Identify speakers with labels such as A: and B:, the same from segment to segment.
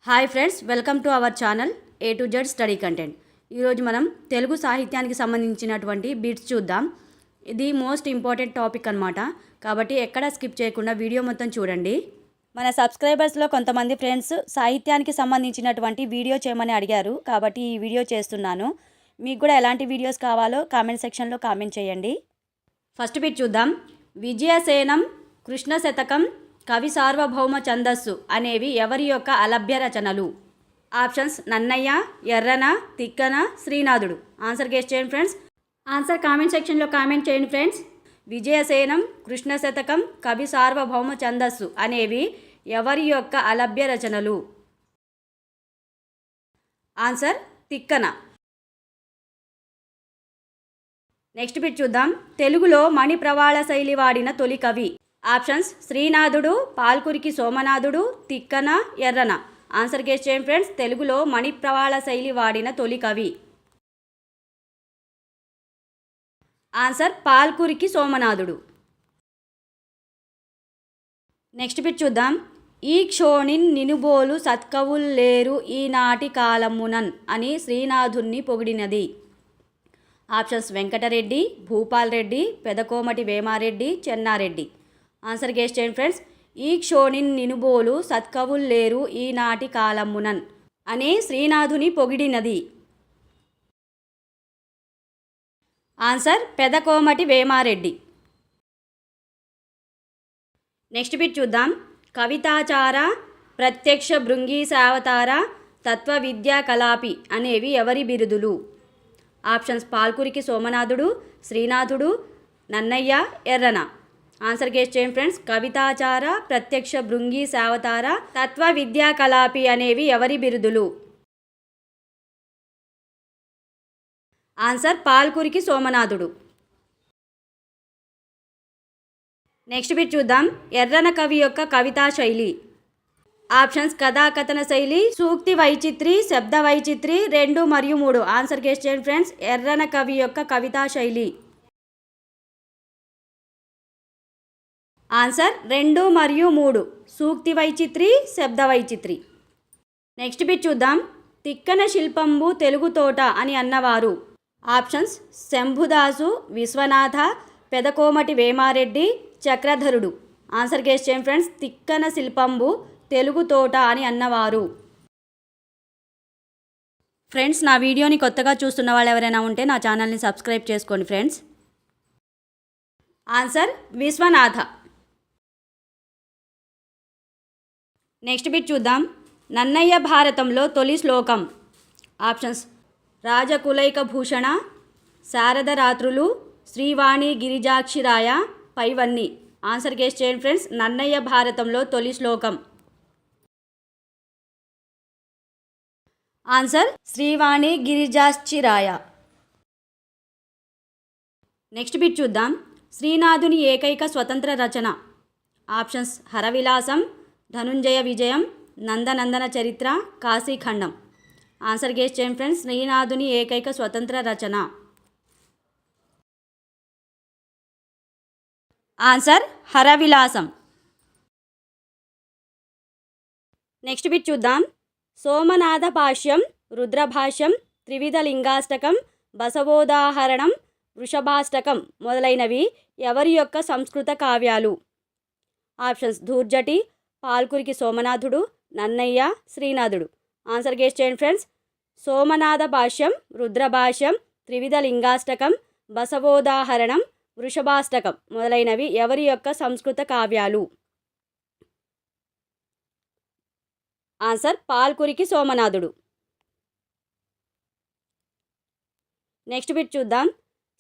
A: Hi friends, welcome to our channel A to Z study content. ఈరోజు మనం తెలుగు సాహిత్యానికి సంబంధించినటువంటి బిట్స్ చూద్దాం. ఇది మోస్ట్ ఇంపార్టెంట్ టాపిక్ అనమాట. కాబట్టి ఎక్కడ స్కిప్ చేయకుండా వీడియో మొత్తం చూడండి. మన సబ్స్క్రైబర్స్లో కొంతమంది ఫ్రెండ్స్ సాహిత్యానికి సంబంధించినటువంటి వీడియో చేయమని అడిగారు. కాబట్టి ఈ వీడియో చేస్తున్నాను. మీకు కూడా ఎలాంటి వీడియోస్ కావాలో కామెంట్ సెక్షన్లో కామెంట్ చేయండి. ఫస్ట్ బిట్ చూద్దాం. విజయసేనం, కృష్ణ శతకం, కవి సార్వభౌమ ఛందస్సు అనేవి ఎవరి యొక్క అలభ్య రచనలు? ఆప్షన్స్ నన్నయ్య, ఎర్రన, తిక్కన, శ్రీనాథుడు. ఆన్సర్ గెస్ చేయండి ఫ్రెండ్స్. ఆన్సర్ కామెంట్ సెక్షన్లో కామెంట్ చేయండి ఫ్రెండ్స్. విజయసేనం, కృష్ణ శతకం, కవి సార్వభౌమ ఛందస్సు అనేవి ఎవరి యొక్క అలభ్య రచనలు? ఆన్సర్ తిక్కన. నెక్స్ట్ బిట్ చూద్దాం. తెలుగులో మణి ప్రవాళ శైలి వాడిన తొలి కవి. ఆప్షన్స్ శ్రీనాథుడు, పాల్కురికి సోమనాథుడు, తిక్కన, ఎర్రన. ఆన్సర్ గెస్ చేయండి ఫ్రెండ్స్. తెలుగులో మణి ప్రవాళ శైలి వాడిన తొలి కవి. ఆన్సర్ పాల్కురికి సోమనాథుడు. నెక్స్ట్ బిట్ చూద్దాం. ఈ క్షోణిన్ నినుబోలు సత్కవుల్ లేరు ఈనాటి కాలమునన్ అని శ్రీనాథుణ్ణి పొగిడినది. Options Venkatareddy, Bhupal Reddy, Pedakomati Vemareddy, Chennareddy. Answer guess చేయండి ఫ్రెండ్స్. ఈ క్షోణిన్ నినుబోలు సత్కవుల్ లేరు ఈనాటి కాలమునన్ అనే శ్రీనాథుని పొగిడినది. Answer Pedakomati Vemareddy. Next bit చూద్దాం. కవితాచార, ప్రత్యక్ష భృంగీశావతార, తత్వ విద్యా కలాపి అనేవి ఎవరి బిరుదులు? ఆప్షన్స్ పాల్కురికి సోమనాథుడు, శ్రీనాథుడు, నన్నయ్య, ఎర్రన. ఆన్సర్ గెస్ చేయండి ఫ్రెండ్స్. కవితాచార, ప్రత్యక్ష భృంగీశావతార, తత్వ విద్యా కలాపి అనేవి ఎవరి బిరుదులు? ఆన్సర్ పాల్కురికి సోమనాథుడు. నెక్స్ట్ బిట్ చూద్దాం. ఎర్రన కవి యొక్క కవితా శైలి. ఆప్షన్స్ కథాకథన శైలి, సూక్తి వైచిత్రి, శబ్ద వైచిత్రి, 2 మరియు 3. ఆన్సర్ గెస్ చేయండి ఫ్రెండ్స్. ఎర్రన కవి యొక్క కవితా శైలి. ఆన్సర్ 2 మరియు 3, సూక్తి వైచిత్రి, శబ్ద వైచిత్రి. నెక్స్ట్ బిట్ చూద్దాం. తిక్కన శిల్పంబు తెలుగు తోట అని అన్నవారు. Options శంభుదాసు, Viswanatha, Pedakomati Vemareddy, చక్రధరుడు. Answer guess చేయండి ఫ్రెండ్స్. తిక్కన శిల్పంబు తెలుగు తోట అని అన్నవారు. ఫ్రెండ్స్, నా వీడియోని కొత్తగా చూస్తున్న వాళ్ళు ఎవరైనా ఉంటే నా ఛానల్ని సబ్స్క్రైబ్ చేసుకోండి friends. Answer Viswanatha. Next bit చూద్దాం. నన్నయ్య భారతంలో తొలి శ్లోకం. ఆప్షన్స్ రాజకులైక భూషణ, శారద రాత్రులు, శ్రీవాణి గిరిజాక్షిరాయ, పైవన్నీ. ఆన్సర్ గెస్ చేయండి ఫ్రెండ్స్. నన్నయ్య భారతంలో తొలి శ్లోకం. ఆన్సర్ శ్రీవాణి గిరిజాక్షిరాయ. నెక్స్ట్ బిట్ చూద్దాం. శ్రీనాథుని ఏకైక స్వతంత్ర రచన. ఆప్షన్స్ హరవిలాసం, ధనుంజయ విజయం, నందనందన చరిత్ర, కాశీఖండం. ఆన్సర్ గెస్ చేయండి ఫ్రెండ్స్. శ్రీనాథుని ఏకైక స్వతంత్ర రచన. ఆన్సర్ హరవిలాసం. నెక్స్ట్ బిట్ చూద్దాం. సోమనాథ భాష్యం, రుద్రభాష్యం, త్రివిధ లింగాష్టకం, బసవోదాహరణం, వృషభాష్టకం మొదలైనవి ఎవరి యొక్క సంస్కృత కావ్యాలు? ఆప్షన్స్ ధూర్జటి, పాల్కురికి సోమనాథుడు, నన్నయ్య, శ్రీనాథుడు. ఆన్సర్ గెస్ చేయండి ఫ్రెండ్స్. సోమనాథ భాష్యం, రుద్రభాష్యం, త్రివిధ లింగాష్టకం, బసవోదాహరణం, వృషభాష్టకం మొదలైనవి ఎవరి యొక్క సంస్కృత కావ్యాలు? ఆన్సర్ పాల్కురికి సోమనాథుడు. నెక్స్ట్ బిట్ చూద్దాం.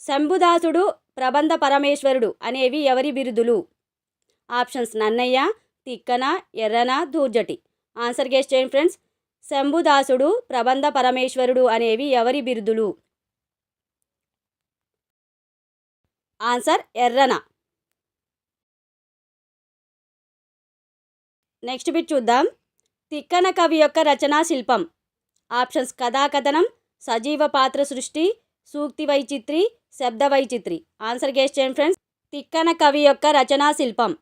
A: శంభుదాసుడు, ప్రబంధ పరమేశ్వరుడు అనేవి ఎవరి బిరుదులు? Options Nannaya, Tikkana, Errana, Dhurjati. Answer guess చేయండి ఫ్రెండ్స్. శంభుదాసుడు, ప్రబంధ పరమేశ్వరుడు అనేవి ఎవరి బిరుదులు? ఆన్సర్ ఎర్రన. నెక్స్ట్ బిట్ చూద్దాం. తిక్కన కవి యొక్క రచనా శిల్పం. ఆప్షన్స్ కథాకథనం, సజీవ పాత్ర సృష్టి, సూక్తి వైచిత్రి, శబ్ద వైచిత్రి. ఆన్సర్ గెస్ చేయండి ఫ్రెండ్స్. తిక్కన కవి యొక్క రచనా శిల్పం.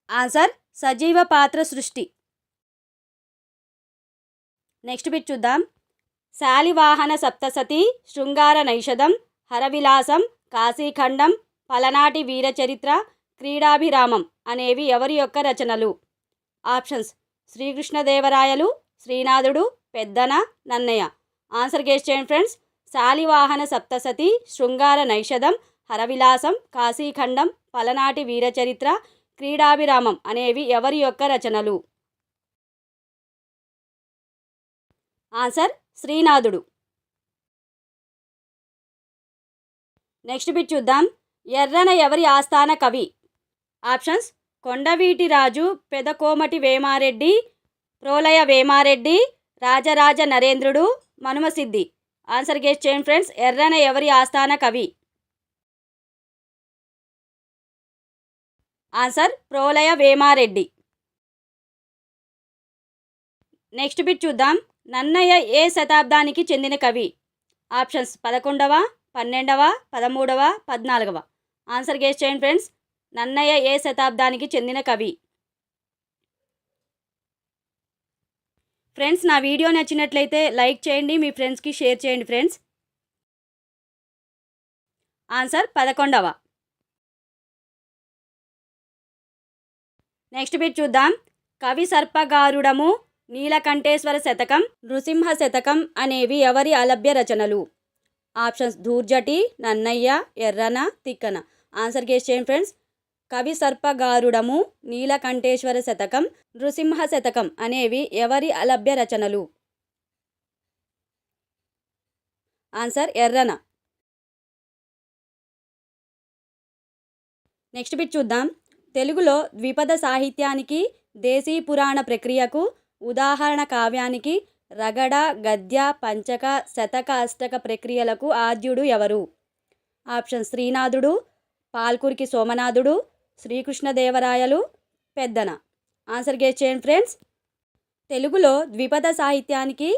A: ఆన్సర్ సజీవ పాత్ర సృష్టి. నెక్స్ట్ బిట్ చూద్దాం. శాలివాహన సప్తసతి, శృంగార నైషధం, హరవిలాసం, కాశీఖండం, పలనాటి వీరచరిత్ర, క్రీడాభిరామం అనేవి ఎవరి యొక్క రచనలు? ఆప్షన్స్ శ్రీకృష్ణదేవరాయలు, శ్రీనాథుడు, పెద్దన, నన్నయ్య. ఆన్సర్ గెస్ చేయండి ఫ్రెండ్స్. శాలివాహన సప్తసతి, శృంగార నైషధం, హరవిలాసం, కాశీఖండం, పలనాటి వీరచరిత్ర, క్రీడాభిరామం అనేవి ఎవరి యొక్క రచనలు? ఆన్సర్ శ్రీనాథుడు. నెక్స్ట్ బిట్ చూద్దాం. ఎర్రన ఎవరి ఆస్థాన కవి? ఆప్షన్స్ కొండవీటి రాజు, పెదకోమటి వేమారెడ్డి, ప్రోలయ వేమారెడ్డి, రాజరాజ నరేంద్రుడు, మనుమసిద్ధి. ఆన్సర్ గెస్ చేయండి ఫ్రెండ్స్. ఎర్రన ఎవరి ఆస్థాన కవి? Answer Prolaya Vemareddy. Next bit చూద్దాం. నన్నయ్య ఏ శతాబ్దానికి చెందిన కవి? ఆప్షన్స్ 11వ, 12వ, 13వ, 14వ. ఆన్సర్ గెస్ చేయండి ఫ్రెండ్స్. నన్నయ్య ఏ శతాబ్దానికి చెందిన కవి? ఫ్రెండ్స్, నా వీడియో నచ్చినట్లయితే లైక్ చేయండి, మీ ఫ్రెండ్స్కి షేర్ చేయండి ఫ్రెండ్స్. ఆన్సర్ 11వ. నెక్స్ట్ బిట్ చూద్దాం. కవి సర్పగారుడము, నీలకంఠేశ్వర శతకం, నృసింహ శతకం అనేవి ఎవరి అలభ్య రచనలు? Options Dhurjati, Nannaya, Errana, Tikkana. Answer guess చేయండి ఫ్రెండ్స్. కవి సర్పగారుడము, నీలకంఠేశ్వర శతకం, నృసింహ శతకం అనేవి ఎవరి అలభ్య రచనలు? ఆన్సర్ ఎర్రన. నెక్స్ట్ బిట్ చూద్దాం. తెలుగులో ద్విపద సాహిత్యానికి, దేశీ పురాణ ప్రక్రియకు, ఉదాహరణ కావ్యానికి, రగడ, గద్య, పంచక, శతక, అష్టక ప్రక్రియలకు ఆద్యుడు ఎవరు? ఆప్షన్ శ్రీనాథుడు, పాల్కురికి సోమనాథుడు, శ్రీకృష్ణదేవరాయలు, పెద్దన. ఆన్సర్ గెస్ చేయండి ఫ్రెండ్స్. తెలుగులో ద్విపద సాహిత్యానికి,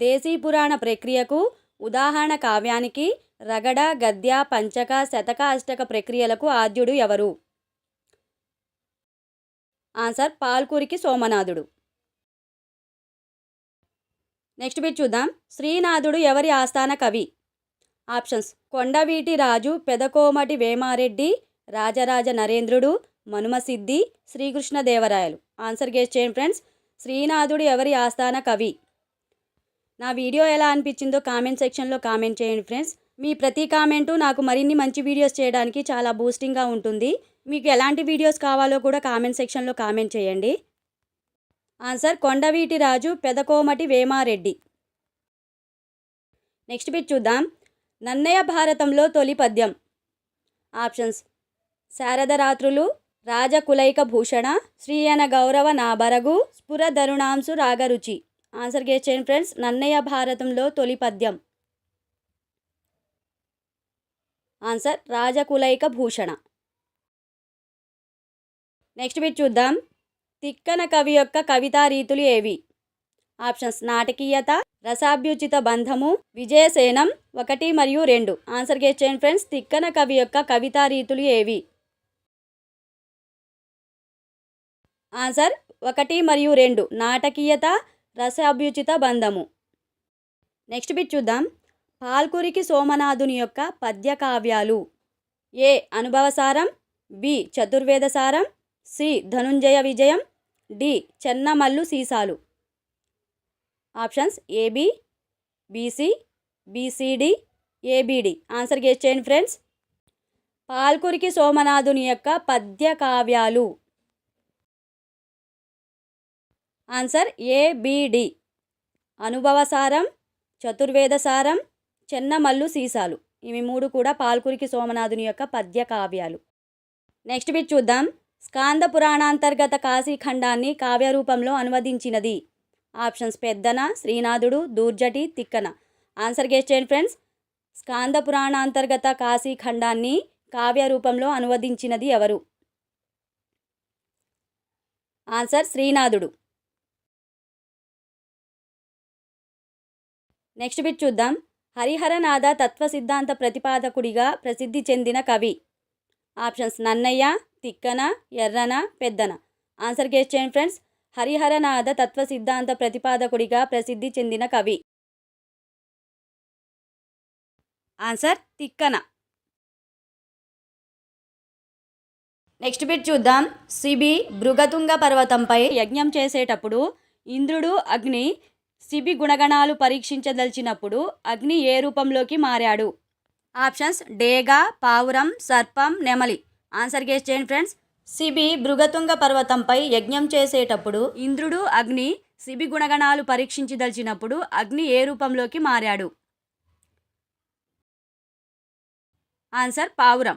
A: దేశీ పురాణ ప్రక్రియకు, ఉదాహరణ కావ్యానికి, రగడ, గద్య, పంచక, శతక, అష్టక ప్రక్రియలకు ఆద్యుడు ఎవరు? ఆన్సర్ పాల్కురికి సోమనాథుడు. నెక్స్ట్ బిట్ చూద్దాం. శ్రీనాథుడు ఎవరి ఆస్థాన కవి? ఆప్షన్స్ కొండవీటి రాజు, పెదకోమటి వేమారెడ్డి, రాజరాజ నరేంద్రుడు, మనుమసిద్ధి, శ్రీకృష్ణదేవరాయలు. ఆన్సర్ గెస్ చేయండి ఫ్రెండ్స్. శ్రీనాథుడు ఎవరి ఆస్థాన కవి? నా వీడియో ఎలా అనిపించిందో కామెంట్ సెక్షన్లో కామెంట్ చేయండి ఫ్రెండ్స్. మీ ప్రతి కామెంటు నాకు మరిన్ని మంచి వీడియోస్ చేయడానికి చాలా బూస్టింగ్గా ఉంటుంది. మీకు ఎలాంటి వీడియోస్ కావాలో కూడా కామెంట్ సెక్షన్లో కామెంట్ చేయండి. ఆన్సర్ కొండవీటి రాజు, పెదకోమటి వేమారెడ్డి. నెక్స్ట్ బిట్ చూద్దాం. నన్నయ్య భారతంలో తొలి పద్యం. ఆప్షన్స్ శారదరాత్రులు, రాజకులైక భూషణ, శ్రీయన గౌరవ నాబరగు, స్ఫుర ధరుణాంశు రాగరుచి. ఆన్సర్ గెస్ చేయండి ఫ్రెండ్స్. నన్నయ్య భారతంలో తొలి పద్యం. ఆన్సర్ రాజకులైక భూషణ. నెక్స్ట్ బిట్ చూద్దాం. తిక్కన కవి యొక్క కవితా రీతులు ఏవి? ఆప్షన్స్ నాటకీయత, రసాభ్యుచిత బంధము, విజయసేనం, 1 మరియు 2. ఆన్సర్ గెస్ చేయండి ఫ్రెండ్స్. తిక్కన కవి యొక్క కవితా రీతులు ఏవి? ఆన్సర్ 1 మరియు 2 నాటకీయత, రసాభ్యుచిత బంధము. నెక్స్ట్ బిట్ చూద్దాం. పాల్కురికి సోమనాథుని యొక్క పద్య కావ్యాలు. A Anubhavasaram, B Chaturvedasaram, C Dhananjaya Vijayam, D Chennamallu Seesalu. Options AB, BC, BCD, ABD. Answer guess చేయండి ఫ్రెండ్స్. పాల్కురికి సోమనాథుని యొక్క పద్య కావ్యాలు. Answer ABD. అనుభవసారం, చతుర్వేదసారం, చెన్నమల్లు సీసాలు. ఇవి 3 కూడా పాల్కురికి సోమనాథుని యొక్క పద్య కావ్యాలు. నెక్స్ట్ బిట్ చూద్దాం. స్కాంద పురాణాంతర్గత కాశీఖండాన్ని కావ్యరూపంలో అనువదించినది. ఆప్షన్స్ పెద్దన, శ్రీనాథుడు, దూర్జటి, తిక్కన. ఆన్సర్ గెస్ చేయండి ఫ్రెండ్స్. స్కాంద పురాణాంతర్గత కాశీఖండాన్ని కావ్యరూపంలో అనువదించినది ఎవరు? ఆన్సర్ శ్రీనాథుడు. నెక్స్ట్ బిట్ చూద్దాం. హరిహరనాథ తత్వ సిద్ధాంత ప్రతిపాదకుడిగా ప్రసిద్ధి చెందిన కవి. Options Nannaya, Tikkana, Errana, Peddana. Answer guess చేయండి ఫ్రెండ్స్. హరిహరనాథ తత్వ సిద్ధాంత ప్రతిపాదకుడిగా ప్రసిద్ధి చెందిన కవి. ఆన్సర్ తిక్కన. నెక్స్ట్ బిట్ చూద్దాం. శిబి భృగతుంగ పర్వతంపై యజ్ఞం చేసేటప్పుడు ఇంద్రుడు అగ్ని శిబి గుణగణాలు పరీక్షించదలిచినప్పుడు అగ్ని ఏ రూపంలోకి మారాడు? ఆప్షన్స్ డేగ, పావురం, సర్పం, నెమలి. ఆన్సర్ గెస్ చేయండి ఫ్రెండ్స్. శిబి భృగతుంగ పర్వతంపై యజ్ఞం చేసేటప్పుడు ఇంద్రుడు అగ్ని శిబి గుణగణాలు పరీక్షించదలిచినప్పుడు అగ్ని ఏ రూపంలోకి మారాడు? ఆన్సర్ పావురం.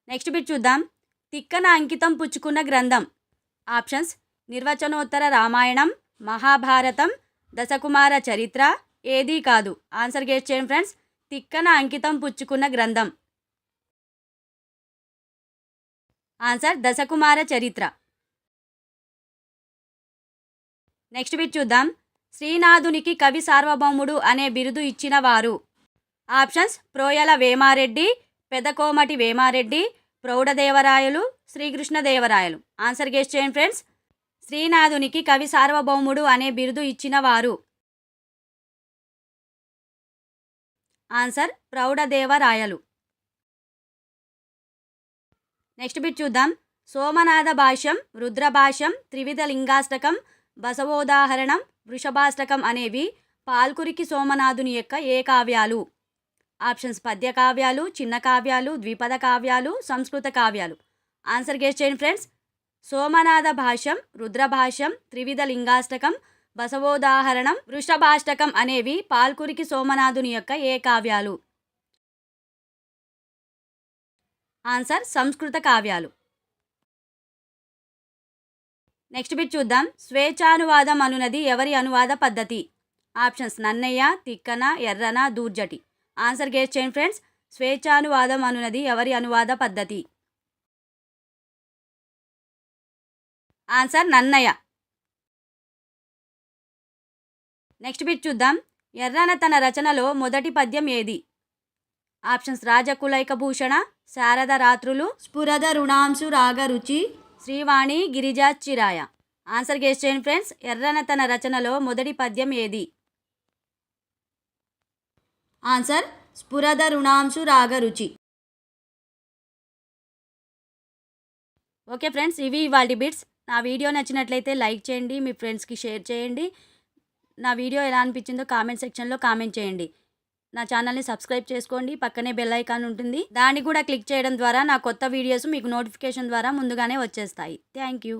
A: నెక్స్ట్ బిట్ చూద్దాం. తిక్కన అంకితం పుచ్చుకున్న గ్రంథం. ఆప్షన్స్ నిర్వచనోత్తర రామాయణం, మహాభారతం, దశకుమార చరిత్ర, ఏదీ కాదు. ఆన్సర్ గెస్ చేయండి ఫ్రెండ్స్. తిక్కన అంకితం పుచ్చుకున్న గ్రంథం. ఆన్సర్ దశకుమార చరిత్ర. నెక్స్ట్ బిట్ చూద్దాం. శ్రీనాథునికి కవి సార్వభౌముడు అనే బిరుదు ఇచ్చిన వారు? Options Prolaya Vemareddy, Pedakomati Vemareddy, Praudhadevarayalu, Srikrishnadevarayalu. Answer guess చేయండి ఫ్రెండ్స్. శ్రీనాథునికి కవి సార్వభౌముడు అనే బిరుదు ఇచ్చిన వారు? ఆన్సర్ ప్రౌఢదేవరాయలు. నెక్స్ట్ బిట్ చూద్దాం. సోమనాథ భాష్యం, రుద్రభాష్యం, త్రివిధ లింగాష్టకం, బసవోదాహరణం, వృషభాష్టకం అనేవి పాల్కురికి సోమనాథుని యొక్క ఏ కావ్యాలు? ఆప్షన్స్ పద్య కావ్యాలు, చిన్న కావ్యాలు, ద్విపద కావ్యాలు, సంస్కృత కావ్యాలు. ఆన్సర్ గెస్ చేయండి ఫ్రెండ్స్. సోమనాథ భాష్యం, రుద్రభాష్యం, త్రివిధ లింగాష్టకం, బసవోదాహరణం, వృషభాష్టకం అనేవి పాల్కురికి సోమనాథుని యొక్క ఏ కావ్యాలు? ఆన్సర్ సంస్కృత కావ్యాలు. నెక్స్ట్ బిట్ చూద్దాం. స్వేచ్ఛానువాదం అనునది ఎవరి అనువాద పద్ధతి? Options Nannaya, Tikkana, Errana, Dhurjati. Answer guess చేయండి ఫ్రెండ్స్. స్వేచ్ఛానువాదం అనునది ఎవరి అనువాద పద్ధతి? ఆన్సర్ నన్నయ్య. నెక్స్ట్ బిట్ చూద్దాం. ఎర్రన తన రచనలో మొదటి పద్యం ఏది? ఆప్షన్స్ రాజకులైక భూషణ, శారద రాత్రులు, స్ఫురద రుణాంశు రాగరుచి, శ్రీవాణి గిరిజాచిరాయ. ఆన్సర్ గెస్ చేయండి ఫ్రెండ్స్. ఎర్రన తన రచనలో మొదటి పద్యం ఏది? ఆన్సర్ స్ఫురద రుణాంశు రాగరుచి. ఓకే ఫ్రెండ్స్, ఇవి ఇవాల్టి బిట్స్. నా వీడియో నచ్చినట్లయితే లైక్ చేయండి, మీ ఫ్రెండ్స్కి షేర్ చేయండి. నా వీడియో ఎలా అనిపించిందో కామెంట్ సెక్షన్లో కామెంట్ చేయండి. నా ఛానల్ని సబ్స్క్రైబ్ చేసుకోండి. పక్కనే బెల్ ఐకాన్ ఉంటుంది, దాన్ని కూడా క్లిక్ చేయడం ద్వారా నా కొత్త వీడియోస్ మీకు నోటిఫికేషన్ ద్వారా ముందుగానే వచ్చేస్తాయి. Thank you.